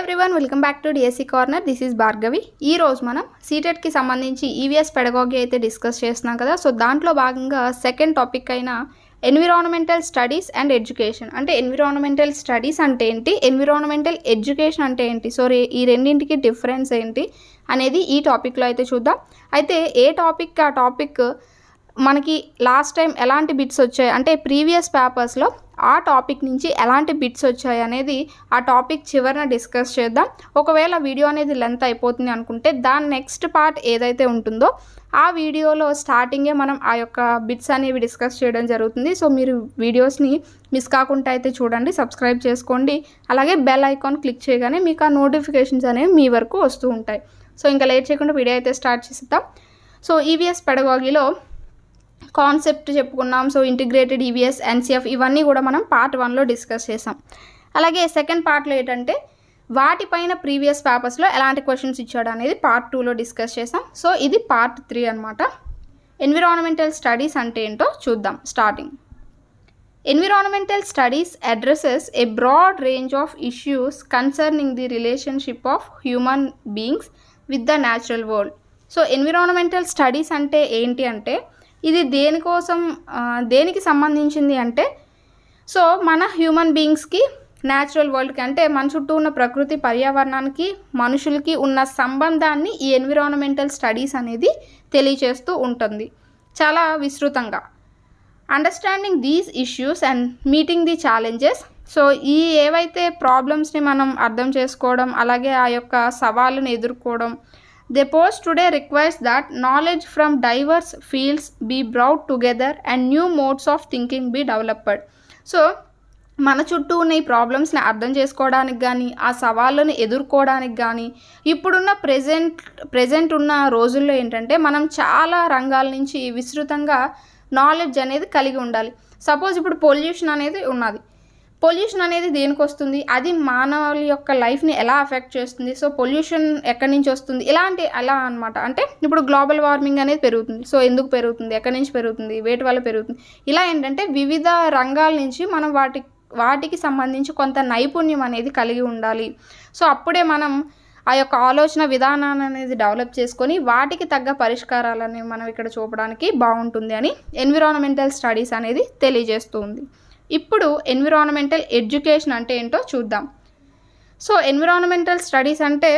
Everyone welcome back to DSC corner. This is Bhargavi. ఈ రోజు మనం సీటెట్కి సంబంధించి ఈవీఎస్ పెడగాగి అయితే డిస్కస్ చేస్తున్నాం కదా. సో దాంట్లో భాగంగా సెకండ్ టాపిక్ అయిన ఎన్విరాన్మెంటల్ స్టడీస్ అండ్ ఎడ్యుకేషన్. అంటే ఎన్విరాన్మెంటల్ స్టడీస్ అంటే ఏంటి, ఎన్విరాన్మెంటల్ ఎడ్యుకేషన్ అంటే ఏంటి, సో ఈ రెండింటికి డిఫరెన్స్ ఏంటి అనేది ఈ టాపిక్లో అయితే చూద్దాం. అయితే ఏ టాపిక్ ఆ టాపిక్ మనకి లాస్ట్ టైం ఎలాంటి బిట్స్ వచ్చాయి అంటే ప్రీవియస్ పేపర్స్లో ఆ టాపిక్ నుంచి ఎలాంటి బిట్స్ వచ్చాయి అనేది ఆ టాపిక్ చివరన డిస్కస్ చేద్దాం. ఒకవేళ వీడియో అనేది లెంత్ అయిపోతుంది అనుకుంటే దాని నెక్స్ట్ పార్ట్ ఏదైతే ఉంటుందో ఆ వీడియోలో స్టార్టింగే మనం ఆ యొక్క బిట్స్ అనేవి డిస్కస్ చేయడం జరుగుతుంది. సో మీరు వీడియోస్ని మిస్ కాకుండా అయితే చూడండి, సబ్స్క్రైబ్ చేసుకోండి, అలాగే బెల్ ఐకాన్ క్లిక్ చేయగానే మీకు ఆ నోటిఫికేషన్స్ అనేవి మీ వరకు వస్తూ ఉంటాయి. సో ఇంకా లేట్ చేయకుండా వీడియో అయితే స్టార్ట్ చేద్దాం. సో ఈవీఎస్ పెడగాగిలో కాన్సెప్ట్ చెప్పుకున్నాం. సో ఇంటిగ్రేటెడ్ ఈవీఎస్, ఎన్సీఎఫ్ ఇవన్నీ కూడా మనం పార్ట్ 1లో డిస్కస్ చేసాం. అలాగే సెకండ్ పార్ట్లో ఏంటంటే వాటిపైన ప్రీవియస్ పేపర్స్లో ఎలాంటి క్వశ్చన్స్ ఇచ్చాడు అనేది పార్ట్ 2లో డిస్కస్ చేసాం. సో ఇది పార్ట్ 3 అనమాట. ఎన్విరాన్మెంటల్ స్టడీస్ అంటే ఏంటో చూద్దాం. Starting, environmental studies addresses a broad range of issues concerning the relationship of human beings with the natural world. So environmental studies అంటే ఏంటి అంటే ఇది దేనికి సంబంధించింది అంటే సో మన హ్యూమన్ బీయింగ్స్కి న్యాచురల్ వరల్డ్కి అంటే మన చుట్టూ ఉన్న ప్రకృతి పర్యావరణానికి మనుషులకి ఉన్న సంబంధాన్ని ఈ ఎన్విరాన్మెంటల్ స్టడీస్ అనేది తెలియచేస్తూ ఉంటుంది చాలా విస్తృతంగా. Understanding these issues and meeting the challenges. So ఈ ఏవైతే ప్రాబ్లమ్స్ని మనం అర్థం చేసుకోవడం అలాగే ఆ యొక్క సవాళ్ళను ఎదుర్కోవడం they pose today requires that knowledge from diverse fields be brought together and new modes of thinking be developed. So మన చుట్టూ ఉన్న ఈ ప్రాబ్లమ్స్ని అర్థం చేసుకోవడానికి కానీ ఆ సవాళ్ళను ఎదుర్కోవడానికి కానీ ఇప్పుడున్న ప్రెజెంట్ ఉన్న రోజుల్లో ఏంటంటే మనం చాలా రంగాల నుంచి విస్తృతంగా నాలెడ్జ్ అనేది కలిగి ఉండాలి. సపోజ్ ఇప్పుడు పొల్యూషన్ అనేది ఉన్నది. పొల్యూషన్ అనేది దేనికి వస్తుంది, అది మానవుల యొక్క లైఫ్ని ఎలా అఫెక్ట్ చేస్తుంది, సో పొల్యూషన్ ఎక్కడి నుంచి వస్తుంది, అలా అనమాట. అంటే ఇప్పుడు గ్లోబల్ వార్మింగ్ అనేది పెరుగుతుంది. సో ఎందుకు పెరుగుతుంది, ఎక్కడి నుంచి పెరుగుతుంది, వేటి వల్ల పెరుగుతుంది, ఇలా ఏంటంటే వివిధ రంగాల నుంచి మనం వాటికి సంబంధించి కొంత నైపుణ్యం అనేది కలిగి ఉండాలి. సో అప్పుడే మనం ఆ యొక్క ఆలోచన విధానాన్ని అనేది డెవలప్ చేసుకొని వాటికి తగ్గ పరిష్కారాలని మనం ఇక్కడ చూపడానికి బాగుంటుంది అని ఎన్విరాన్మెంటల్ స్టడీస్ అనేది తెలియజేస్తుంది. ఇప్పుడు ఎన్విరాన్మెంటల్ ఎడ్యుకేషన్ అంటే ఏంటో చూద్దాం. సో ఎన్విరాన్మెంటల్ స్టడీస్ అంటే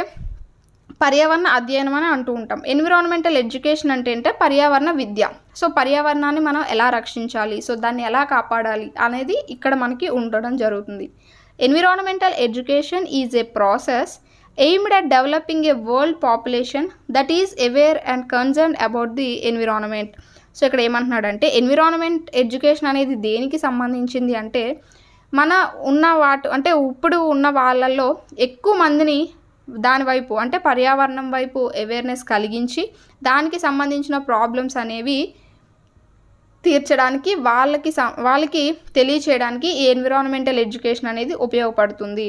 పర్యావరణ అధ్యయనం అని అంటూ ఉంటాం. ఎన్విరాన్మెంటల్ ఎడ్యుకేషన్ అంటే పర్యావరణ విద్య. సో పర్యావరణాన్ని మనం ఎలా రక్షించాలి, సో దాన్ని ఎలా కాపాడాలి అనేది ఇక్కడ మనకి ఉండడం జరుగుతుంది. Environmental education is a process aimed at developing A world population that is aware and concerned about the environment. So ఇక్కడ ఏమంటున్నాడంటే ఎన్విరాన్మెంట్ ఎడ్యుకేషన్ అనేది దేనికి సంబంధించింది అంటే ఇప్పుడు ఉన్న వాళ్ళల్లో ఎక్కువ మందిని దాని వైపు అంటే పర్యావరణం వైపు అవేర్నెస్ కలిగించి దానికి సంబంధించిన ప్రాబ్లమ్స్ అనేవి తీర్చడానికి వాళ్ళకి తెలియచేయడానికి ఈ ఎన్విరాన్మెంటల్ ఎడ్యుకేషన్ అనేది ఉపయోగపడుతుంది.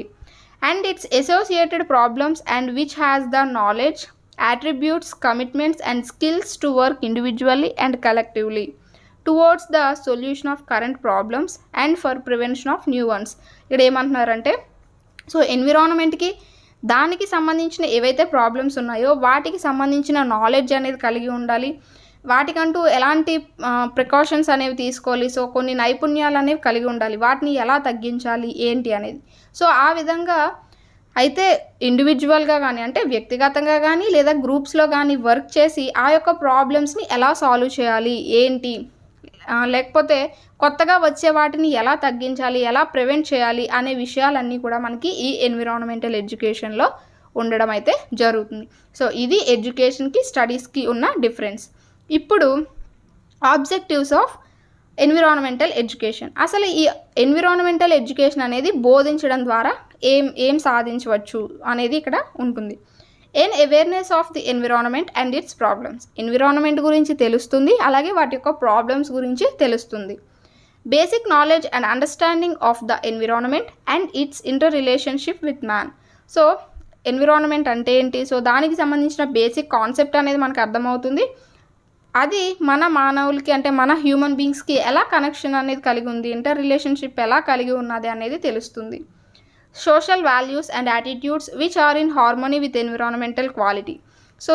And it's associated problems and which has the knowledge, attributes, commitments and skills to work individually and collectively towards the solution of current problems and for prevention of new ones. ఇక్కడ ఏమంటున్నారంటే so ఎన్విరాన్మెంట్కి దానికి సంబంధించిన ఏవైతే problems ఉన్నాయో వాటికి సంబంధించిన knowledge అనేది కలిగి ఉండాలి, వాటికంటూ ఎలాంటి ప్రికాషన్స్ అనేవి తీసుకోవాలి, సో కొన్ని నైపుణ్యాలు అనేవి కలిగి ఉండాలి, వాటిని ఎలా తగ్గించాలి ఏంటి అనేది. సో ఆ విధంగా అయితే ఇండివిజువల్గా కానీ అంటే వ్యక్తిగతంగా కానీ లేదా గ్రూప్స్లో కానీ వర్క్ చేసి ఆ యొక్క ప్రాబ్లమ్స్ని ఎలా సాల్వ్ చేయాలి ఏంటి, లేకపోతే కొత్తగా వచ్చే వాటిని ఎలా తగ్గించాలి, ఎలా ప్రివెంట్ చేయాలి అనే విషయాలన్నీ కూడా మనకి ఈ ఎన్విరాన్మెంటల్ ఎడ్యుకేషన్లో ఉండడం అయితే జరుగుతుంది. సో ఇది ఎడ్యుకేషన్కి స్టడీస్కి ఉన్న డిఫరెన్స్. ఇప్పుడు ఆబ్జెక్టివ్స్ ఆఫ్ ఎన్విరాన్మెంటల్ ఎడ్యుకేషన్. అసలు ఈ ఎన్విరాన్మెంటల్ ఎడ్యుకేషన్ అనేది బోధించడం ద్వారా ఏం సాధించవచ్చు అనేది ఇక్కడ ఉంటుంది. Awareness of the environment and it's problems. Environment గురించి తెలుస్తుంది, అలాగే వాటి యొక్క ప్రాబ్లమ్స్ గురించి తెలుస్తుంది. Basic knowledge and understanding of the environment and it's inter relationship with man. So environment అంటే ఏంటి, సో దానికి సంబంధించిన బేసిక్ కాన్సెప్ట్ అనేది మనకు అర్థమవుతుంది. అది మన మానవులకి అంటే మన హ్యూమన్ బీయింగ్స్కి ఎలా కనెక్షన్ అనేది కలిగి ఉంది, ఇంటర్ రిలేషన్షిప్ ఎలా కలిగి ఉన్నది అనేది తెలుస్తుంది. Social values and attitudes which are in harmony with environmental quality. So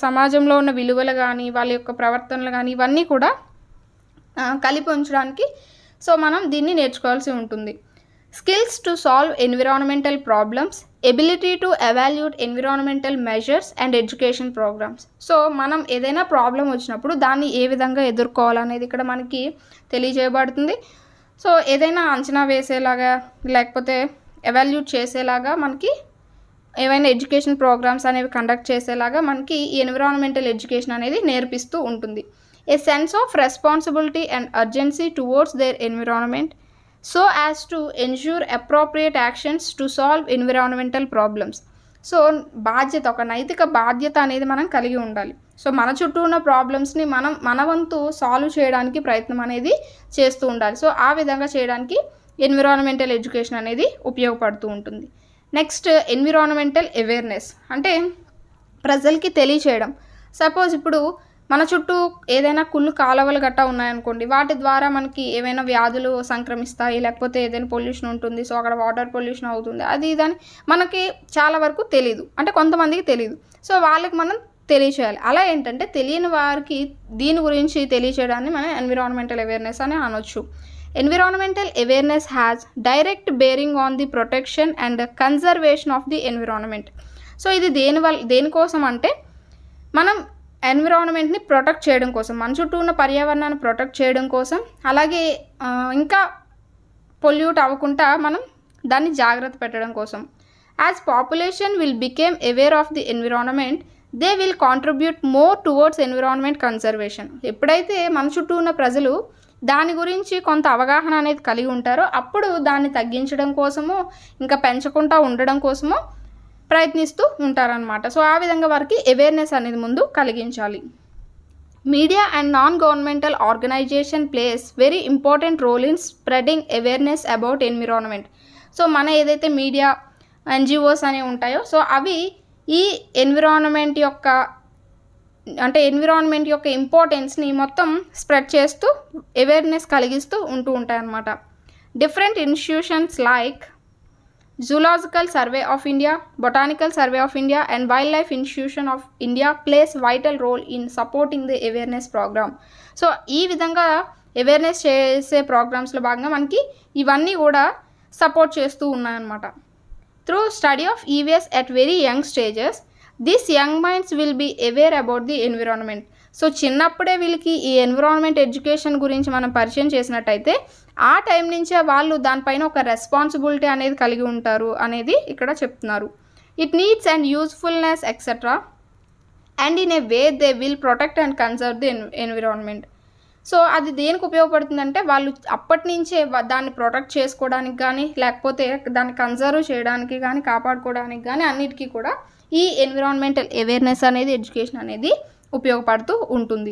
సమాజంలో ఉన్న విలువలు కానీ వాళ్ళ యొక్క ప్రవర్తనలు కానీ ఇవన్నీ కూడా కలిపి ఉంచడానికి సో మనం దీన్ని నేర్చుకోవాల్సి ఉంటుంది. Skills to solve environmental problems, ability to evaluate environmental measures and education programmes. So మనం ఏదైనా ప్రాబ్లం వచ్చినప్పుడు దాన్ని ఏ విధంగా ఎదుర్కోవాలనేది ఇక్కడ మనకి తెలియజేయబడుతుంది. సో ఏదైనా అంచనా వేసేలాగా లేకపోతే ఎవాల్యూట్ చేసేలాగా మనకి ఏవైనా ఎడ్యుకేషన్ ప్రోగ్రామ్స్ అనేవి కండక్ట్ చేసేలాగా మనకి ఈ ఎన్విరాన్మెంటల్ ఎడ్యుకేషన్ అనేది నేర్పిస్తూ ఉంటుంది. A sense of responsibility and urgency towards their environment so as to ensure appropriate actions to solve environmental problems. So బాధ్యత, ఒక నైతిక బాధ్యత అనేది మనం కలిగి ఉండాలి. సో మన చుట్టూ ఉన్న ప్రాబ్లమ్స్ని మన వంతు సాల్వ్ చేయడానికి ప్రయత్నం అనేది చేస్తూ ఉండాలి. సో ఆ విధంగా చేయడానికి ఎన్విరాన్మెంటల్ ఎడ్యుకేషన్ అనేది ఉపయోగపడుతూ ఉంటుంది. నెక్స్ట్ ఎన్విరాన్మెంటల్ అవేర్నెస్ అంటే ప్రజలకి తెలియచేయడం. సపోజ్ ఇప్పుడు మన చుట్టూ ఏదైనా కుళ్ళు కాలువలు గట్టా ఉన్నాయనుకోండి, వాటి ద్వారా మనకి ఏవైనా వ్యాధులు సంక్రమిస్తాయి, లేకపోతే ఏదైనా పొల్యూషన్ ఉంటుంది, సో అక్కడ వాటర్ పొల్యూషన్ అవుతుంది, అది ఇదని మనకి చాలా వరకు తెలీదు, అంటే కొంతమందికి తెలీదు. సో వాళ్ళకి మనం తెలియచేయాలి. అలా ఏంటంటే తెలియని వారికి దీని గురించి తెలియచేయడాన్ని మనం ఎన్విరాన్మెంటల్ అవేర్నెస్ అని అనొచ్చు. Environmental awareness has direct bearing on the protection and conservation of the environment. So ఇది దేనికోసం అంటే మనం ఎన్విరాన్మెంట్ని ప్రొటెక్ట్ చేయడం కోసం, మన చుట్టూ ఉన్న పర్యావరణాన్ని ప్రొటెక్ట్ చేయడం కోసం, అలాగే ఇంకా పొల్యూట్ అవ్వకుండా మనం దాన్ని జాగ్రత్త పెట్టడం కోసం. As population will became aware of the environment they will contribute more towards environment conservation. ఎప్పుడైతే మన చుట్టూ ఉన్న ప్రజలు దాని గురించి కొంత అవగాహన అనేది కలిగి ఉంటారో అప్పుడు దాన్ని తగ్గించడం కోసము ఇంకా పెంచకుండా ఉండడం కోసము ప్రయత్నిస్తూ ఉంటారనమాట. సో ఆ విధంగా వారికి అవేర్నెస్ అనేది ముందు కలిగించాలి. Media and non governmental organisation plays very important role in spreading awareness about environment. So మన ఏదైతే మీడియా ఎన్జిఓస్ అనేవి ఉంటాయో సో అవి ఈ ఎన్విరాన్మెంట్ యొక్క ఇంపార్టెన్స్ని మొత్తం స్ప్రెడ్ చేస్తూ అవేర్నెస్ కలిగిస్తూ ఉంటాయన్నమాట. Different institutions like zoological survey of India, botanical survey of India and wild life institution of India plays vital role in supporting the awareness programme. So ఈ విధంగా అవేర్నెస్ చేసే ప్రోగ్రామ్స్లో భాగంగా మనకి ఇవన్నీ కూడా సపోర్ట్ చేస్తూ ఉన్నాయన్నమాట. Through study of EVS at very young stages this young minds will be aware about the environment. So చిన్నప్పుడే వీళ్ళకి ఈ ఎన్విరాన్మెంట్ ఎడ్యుకేషన్ గురించి మనం పరిచయం చేసినట్టయితే ఆ టైం నుంచే వాళ్ళు దానిపైన ఒక రెస్పాన్సిబిలిటీ అనేది కలిగి ఉంటారు అనేది ఇక్కడ చెప్తున్నారు. It needs and usefulness etcetera and in a way they will protect and conserve the environment. So అది దేనికి ఉపయోగపడుతుందంటే వాళ్ళు అప్పటి నుంచే దాన్ని ప్రొటెక్ట్ చేసుకోవడానికి కానీ లేకపోతే దాన్ని కన్సర్వ్ చేయడానికి కానీ కాపాడుకోవడానికి కానీ అన్నిటికీ కూడా ఈ ఎన్విరాన్మెంటల్ అవేర్నెస్ అనేది ఎడ్యుకేషన్ అనేది ఉపయోగపడుతూ ఉంటుంది.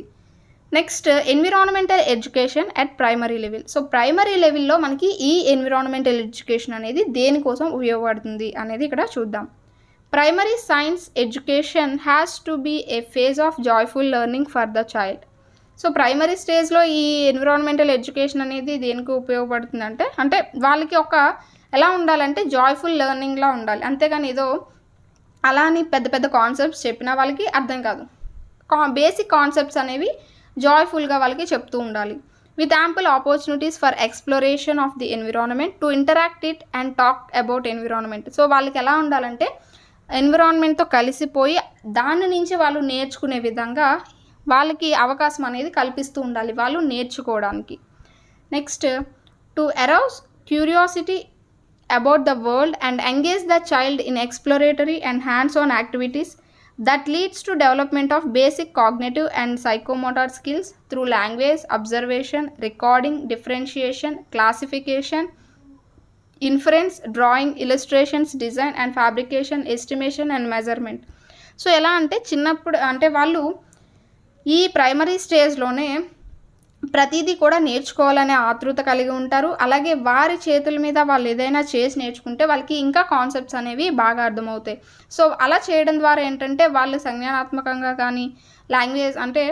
Next environmental education at primary level. So primary లెవెల్లో మనకి ఈ ఎన్విరాన్మెంటల్ ఎడ్యుకేషన్ అనేది దేనికోసం ఉపయోగపడుతుంది అనేది ఇక్కడ చూద్దాం. Primary science education has to be a phase of joyful learning for the child. So primary స్టేజ్లో ఈ ఎన్విరాన్మెంటల్ ఎడ్యుకేషన్ అనేది దేనికి ఉపయోగపడుతుందంటే అంటే వాళ్ళకి ఒక ఎలా ఉండాలంటే జాయ్ఫుల్ లెర్నింగ్లా ఉండాలి, అంతేగాని ఏదో అలా అని పెద్ద పెద్ద కాన్సెప్ట్స్ చెప్పినా వాళ్ళకి అర్థం కాదు. బేసిక్ కాన్సెప్ట్స్ అనేవి జాయ్ఫుల్గా వాళ్ళకి చెప్తూ ఉండాలి. With ample opportunities for exploration of the environment to interact it and talk about environment. So వాళ్ళకి ఎలా ఉండాలంటే ఎన్విరాన్మెంట్తో కలిసిపోయి దాని నుంచి వాళ్ళు నేర్చుకునే విధంగా వాళ్ళకి అవకాశం అనేది కల్పిస్తూ ఉండాలి వాళ్ళు నేర్చుకోవడానికి. Next to arouse curiosity about the world and engage the child in exploratory and hands-on activities that leads to development of basic cognitive and psychomotor skills through language, observation, recording, differentiation, classification, inference, drawing, illustrations, design and fabrication, estimation and measurement. So ఎలా అంటే చిన్నప్పుడు అంటే వాళ్ళు ఈ primary స్టేజ్లోనే ప్రతిదీ కూడా నేర్చుకోవాలనే ఆతృత కలిగి ఉంటారు. అలాగే వారి చేతుల మీద వాళ్ళు ఏదైనా చేసి నేర్చుకుంటే వాళ్ళకి ఇంకా కాన్సెప్ట్స్ అనేవి బాగా అర్థమవుతాయి. సో అలా చేయడం ద్వారా ఏంటంటే వాళ్ళు సంజ్ఞానాత్మకంగా కానీ లాంగ్వేజ్ అంటే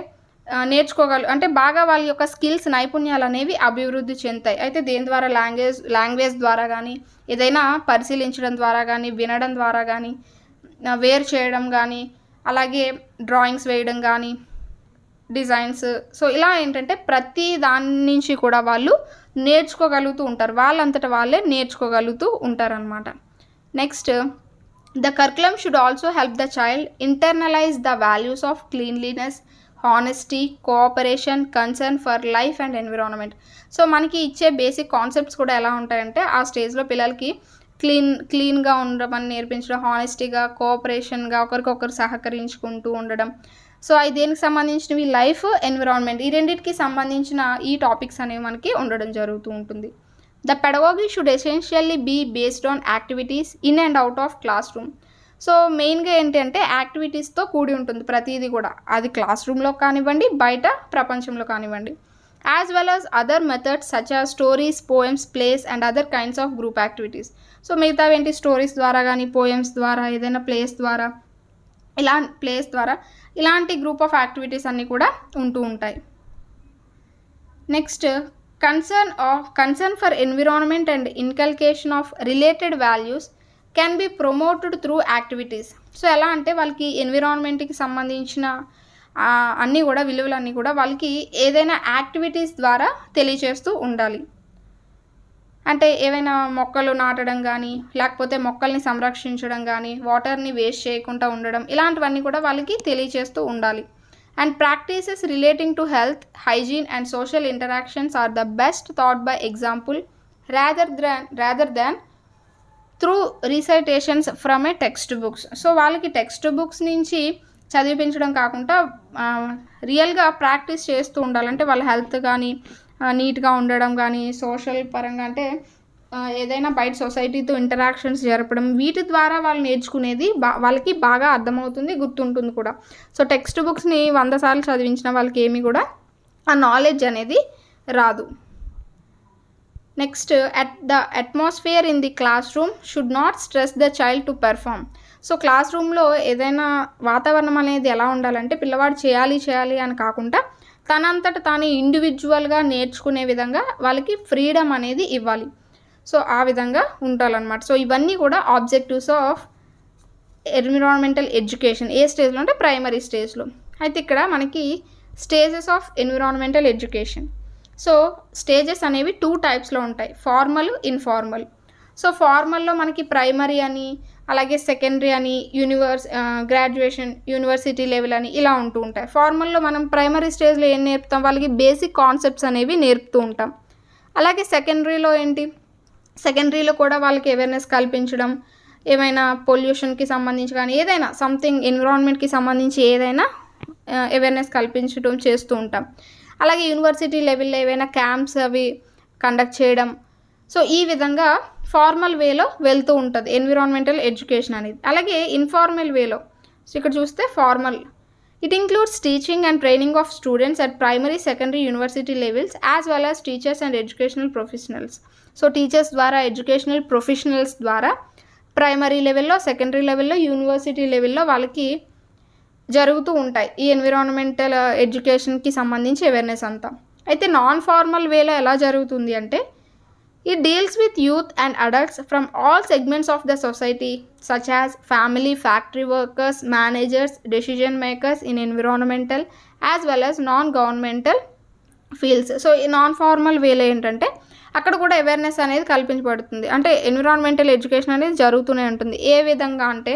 అంటే బాగా వాళ్ళ యొక్క స్కిల్స్ నైపుణ్యాలు అనేవి అభివృద్ధి చెందుతాయి. అయితే దేని ద్వారా లాంగ్వేజ్ ద్వారా కానీ, ఏదైనా పరిశీలించడం ద్వారా కానీ, వినడం ద్వారా కానీ, వేరు చేయడం కానీ, అలాగే డ్రాయింగ్స్ వేయడం కానీ, డిజైన్స్. సో ఇలా ఏంటంటే ప్రతి దాని నుంచి కూడా వాళ్ళు నేర్చుకోగలుగుతూ ఉంటారు. వాళ్ళంతట వాళ్ళే నేర్చుకోగలుగుతూ ఉంటారనమాట. Next, the curriculum should also help the child internalise the values of cleanliness, honesty, cooperation, concern for life and environment. So మనకి ఇచ్చే బేసిక్ కాన్సెప్ట్స్ కూడా ఎలా ఉంటాయంటే ఆ స్టేజ్లో పిల్లలకి క్లీన్గా ఉండమని నేర్పించడం, హానెస్టీగా, కోఆపరేషన్గా, ఒకరికొకరు సహకరించుకుంటూ ఉండడం. సో అవి దేనికి సంబంధించినవి? లైఫ్, ఎన్విరాన్మెంట్, ఈ రెండింటికి సంబంధించిన ఈ టాపిక్స్ అనేవి మనకి ఉండడం జరుగుతూ ఉంటుంది. The pedagogy should essentially be based on activities in and out of classroom. So మెయిన్గా ఏంటంటే యాక్టివిటీస్తో కూడి ఉంటుంది ప్రతిదీ కూడా, అది క్లాస్ రూమ్లో కానివ్వండి, బయట ప్రపంచంలో కానివ్వండి. As well as other methods such as stories, poems, place and other kinds of group activities. So మిగతావి ఏంటి? స్టోరీస్ ద్వారా కానీ, పోయమ్స్ ద్వారా, ఏదైనా ప్లేస్ ద్వారా ఇలాంటి గ్రూప్ ఆఫ్ యాక్టివిటీస్ అన్నీ కూడా ఉంటూ ఉంటాయి. Next, concern for environment and inculcation of related values can be promoted through activities. So ఎలా అంటే వాళ్ళకి ఎన్విరాన్మెంట్కి సంబంధించిన అన్నీ కూడా, విలువలన్నీ కూడా వాళ్ళకి ఏదైనా యాక్టివిటీస్ ద్వారా తెలియచేస్తూ ఉండాలి. అంటే ఏవైనా మొక్కలు నాటడం కానీ, లేకపోతే మొక్కల్ని సంరక్షించడం కానీ, వాటర్ని వేస్ట్ చేయకుండా ఉండడం, ఇలాంటివన్నీ కూడా వాళ్ళకి తెలియచేస్తూ ఉండాలి. And practices relating to health, hygiene and social interactions are the best thought by example rather than through recitations from a text books. So వాళ్ళకి టెక్స్ట్ బుక్స్ నుంచి చదివించడం కాకుండా రియల్గా ప్రాక్టీస్ చేస్తూ ఉండాలంటే వాళ్ళ హెల్త్ కానీ, నీట్గా ఉండడం కానీ, సోషల్ పరంగా అంటే ఏదైనా బయట సొసైటీతో ఇంటరాక్షన్స్ జరపడం, వీటి ద్వారా వాళ్ళు నేర్చుకునేది వాళ్ళకి బాగా అర్థమవుతుంది, గుర్తుంటుంది కూడా. సో టెక్స్ట్ బుక్స్ని 100 సార్లు చదివించిన వాళ్ళకి ఏమీ కూడా ఆ నాలెడ్జ్ అనేది రాదు. Next, the atmosphere in the class room should not stress the child to perform. So class రూమ్లో ఏదైనా వాతావరణం అనేది ఎలా ఉండాలంటే పిల్లవాడు చేయాలి అని కాకుండా తనంతట తాను ఇండివిజువల్గా నేర్చుకునే విధంగా వాళ్ళకి ఫ్రీడమ్ అనేది ఇవ్వాలి. సో ఆ విధంగా ఉండాలన్నమాట. సో ఇవన్నీ కూడా ఆబ్జెక్టివ్స్ ఆఫ్ ఎన్విరాన్మెంటల్ ఎడ్యుకేషన్. ఏ స్టేజ్లో అంటే ప్రైమరీ స్టేజ్లో. అయితే ఇక్కడ మనకి stages of environmental education. So stages అనేవి 2 టైప్స్లో ఉంటాయి, ఫార్మల్, ఇన్ఫార్మల్. సో ఫార్మల్లో మనకి ప్రైమరీ అని, అలాగే సెకండరీ అని, గ్రాడ్యుయేషన్, యూనివర్సిటీ లెవెల్ అని ఇలా ఉంటూ ఉంటాయి. ఫార్మల్లో మనం ప్రైమరీ స్టేజ్లో ఏం నేర్పుతాం? వాళ్ళకి బేసిక్ కాన్సెప్ట్స్ అనేవి నేర్పుతూ ఉంటాం. అలాగే సెకండరీలో కూడా వాళ్ళకి అవేర్నెస్ కల్పించడం, ఏమైనా పొల్యూషన్కి సంబంధించి కానీ, ఏదైనా సంథింగ్ ఎన్విరాన్మెంట్కి సంబంధించి ఏదైనా అవేర్నెస్ కల్పించడం చేస్తూ ఉంటాం. అలాగే యూనివర్సిటీ లెవెల్లో ఏవైనా క్యాంప్స్ అవి కండక్ట్ చేయడం. సో ఈ విధంగా ఫార్మల్ వేలో వెళ్తూ ఉంటుంది ఎన్విరాన్మెంటల్ ఎడ్యుకేషన్ అనేది. అలాగే ఇన్ఫార్మల్ వేలో, సో ఇక్కడ చూస్తే formal, it includes teaching and training of students at primary, secondary, university levels as well as teachers and educational professionals. So teachers ద్వారా, ఎడ్యుకేషనల్ ప్రొఫెషనల్స్ ద్వారా ప్రైమరీ లెవెల్లో, సెకండరీ లెవెల్లో, యూనివర్సిటీ లెవెల్లో వాళ్ళకి జరుగుతూ ఉంటాయి ఈ ఎన్విరాన్మెంటల్ ఎడ్యుకేషన్కి సంబంధించి అవేర్నెస్ అంతా. అయితే నాన్ ఫార్మల్ వేలో ఎలా జరుగుతుంది అంటే it deals with youth and adults from all segments of the society such as family, factory workers, managers, decision makers in environmental as well as non-governmental fields. So ఈ non formal వేలో ఏంటంటే అక్కడ కూడా awareness అనేది కల్పించబడుతుంది. అంటే environmental education అనేది జరుగుతూనే ఉంటుంది. ఏ విధంగా అంటే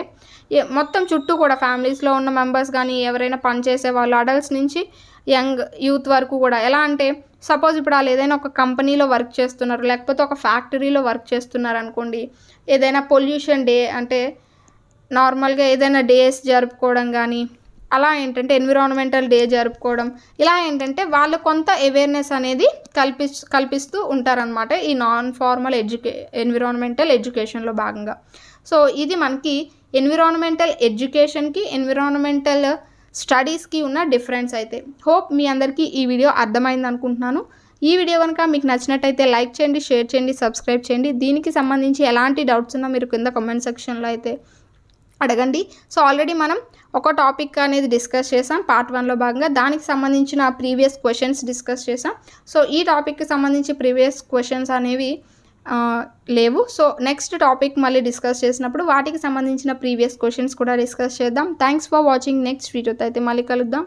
మొత్తం చుట్టూ కూడా ఫ్యామిలీస్లో ఉన్న మెంబర్స్ కానీ, ఎవరైనా పనిచేసే వాళ్ళు, అడల్ట్స్ నుంచి యంగ్ యూత్ వరకు కూడా. ఎలా అంటే సపోజ్ ఇప్పుడు వాళ్ళు ఏదైనా ఒక కంపెనీలో వర్క్ చేస్తున్నారు, లేకపోతే ఒక ఫ్యాక్టరీలో వర్క్ చేస్తున్నారు అనుకోండి, ఏదైనా పొల్యూషన్ డే అంటే నార్మల్గా ఏదైనా డేస్ జరుపుకోవడం కానీ, అలా ఏంటంటే ఎన్విరాన్మెంటల్ డే జరుపుకోవడం, ఇలా ఏంటంటే వాళ్ళు కొంత అవేర్నెస్ అనేది కల్పిస్తూ ఉంటారనమాట ఈ నాన్ ఫార్మల్ ఎన్విరాన్మెంటల్ ఎడ్యుకేషన్లో భాగంగా. సో ఇది మనకి ఎన్విరాన్మెంటల్ ఎడ్యుకేషన్కి, ఎన్విరాన్మెంటల్ స్టడీస్కి ఉన్న డిఫరెన్స్. అయితే హోప్ మీ అందరికీ ఈ వీడియో అర్థమైంది అనుకుంటున్నాను. ఈ వీడియో కనుక మీకు నచ్చినట్టయితే లైక్ చేయండి, షేర్ చేయండి, సబ్స్క్రైబ్ చేయండి. దీనికి సంబంధించి ఎలాంటి డౌట్స్ ఉన్నా మీరు కింద కామెంట్ సెక్షన్లో అయితే అడగండి. సో ఆల్రెడీ మనం ఒక టాపిక్ అనేది డిస్కస్ చేసాం పార్ట్ 1లో భాగంగా. దానికి సంబంధించిన ప్రీవియస్ క్వశ్చన్స్ డిస్కస్ చేసాం. సో ఈ టాపిక్కి సంబంధించి ప్రీవియస్ క్వశ్చన్స్ అనేవి లేవు. సో నెక్స్ట్ టాపిక్ మళ్ళీ డిస్కస్ చేసినప్పుడు వాటికి సంబంధించిన ప్రీవియస్ క్వశ్చన్స్ కూడా డిస్కస్ చేద్దాం. Thanks for watching. నెక్స్ట్ వీడియోతో అయితే మళ్ళీ కలుద్దాం.